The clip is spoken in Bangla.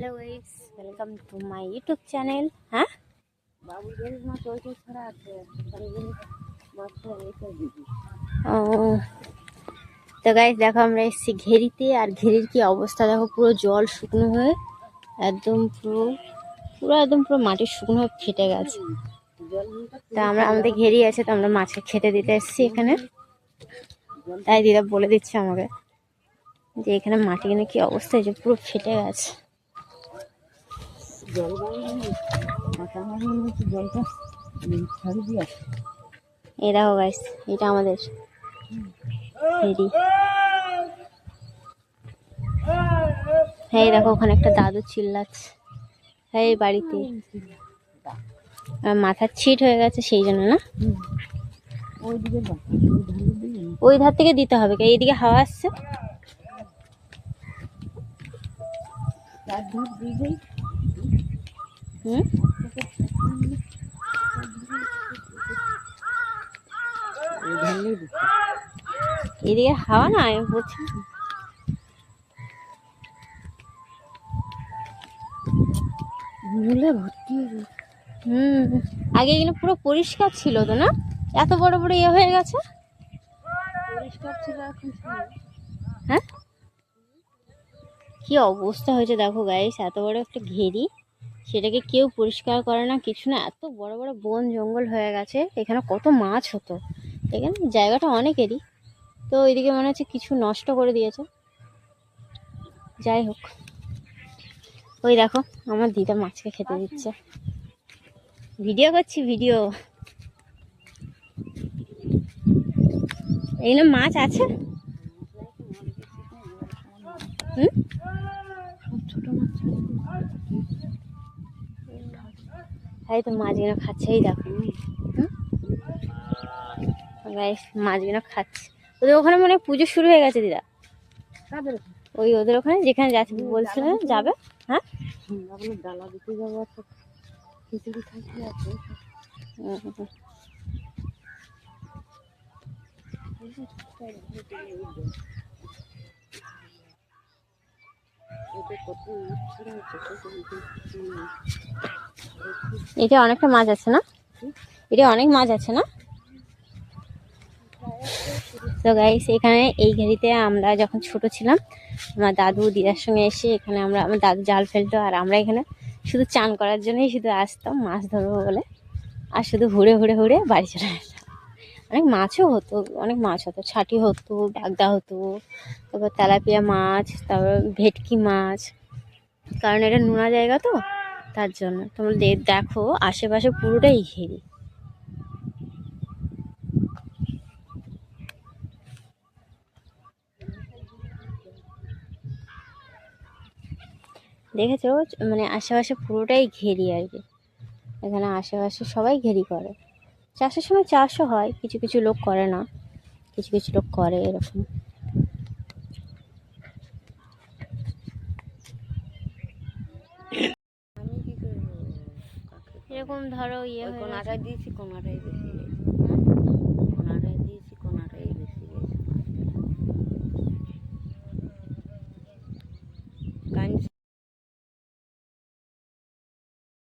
Hello guys, welcome to my YouTube channel. हाँ তো গাইস দেখো, আমরা এসেছি ঘেরিতে। আর ঘেরির কি অবস্থা দেখো, পুরো জল শুকনো হয়ে একদম পুরো মাটি শুকনো হয়ে ফেটে গেছে। তা আমাদের ঘেরি আছে, তো আমরা মাছকে খেতে দিতে এসেছি এখানে। তাই দিদা বলে দিচ্ছে আমাকে যে এখানে মাটি কিনে কি অবস্থা, যে পুরো ফেটে গেছে। এই দেখো গাইস, এটা আমাদের ফেরি। হ্যাঁ দেখো, ওখানে একটা দাদু চিল্লাচ্ছে হ্যাঁ বাড়িতে। মাথার ছিট হয়ে গেছে সেই জন্য না, ওই ধার থেকে দিতে হবে। এইদিকে হাওয়া আসছে। এদিকে হাওয়া না, আমি বলছি আগে এগুলো পুরো পরিষ্কার ছিল তো না, এত বড় বড় ইয়ে হয়ে গেছে। পরিষ্কার ছিল এখন। হ্যাঁ কি অবস্থা হয়েছে দেখো গাইস, এত বড় একটা ঘেরি, সেটাকে কেউ পরিষ্কার করে না, কিছু না। এত বড় বড় বন জঙ্গল হয়ে গেছে। এখানে কত মাছ হতো, এখানে জায়গাটা অনেকেরই। তো ওইদিকে মনে হচ্ছে কিছু নষ্ট করে দিয়েছে। যাই হোক, ওই দেখো আমার দিদা মাছকে খেতে দিচ্ছে। ভিডিও করছি, ভিডিও। এই না মাছ আছে। ছোট মাছ, তাই তো মাছগুলো খাচ্ছে। এই দেখো মাছগুলো খাচ্ছে। ওদের ওখানে মনে হয় পুজো শুরু হয়ে গেছে দিদা। ওই ওদের ওখানে যেখানে যাচ্ছে বলছিল যাবে। হ্যাঁ ডালা দিতে যাবো, খিচুড়ি খাইতে আছে। এটা অনেকটা মাছ আছে না, এটা অনেক মাছ আছে না। তো গাইস, এখানে এই ঘেরিতে আমরা যখন ছোট ছিলাম, আমার দাদু দিদার সঙ্গে এসে এখানে আমার দাদু জাল ফেলতো, আর আমরা এখানে শুধু চান করার জন্যই শুধু আসতাম মাছ ধরবো বলে। আর শুধু ঘুরে ঘুরে ঘুরে বাড়ি চলে আসতাম। অনেক মাছও হতো, অনেক মাছ হতো, ছাটি হতো, বাগদা হতো, তারপর তেলাপিয়া মাছ, তারপর ভেটকি মাছ। কারণ এটা নোনা জায়গা তো, তার জন্য। তোমরা দেখো আশেপাশে পুরোটাই ঘেরি। দেখেছো, মানে আশেপাশে পুরোটাই ঘেরি আর কি। এখানে আশেপাশে সবাই ঘেরি করে। চাষের সময় চাষও হয়, কিছু কিছু লোক করে না, কিছু কিছু লোক করে এরকম। এরকম ধরো ইয়ে কোনাটায় দিয়েছি, কোনাটায় দিয়েছি, কোনাটায় দিয়েছি,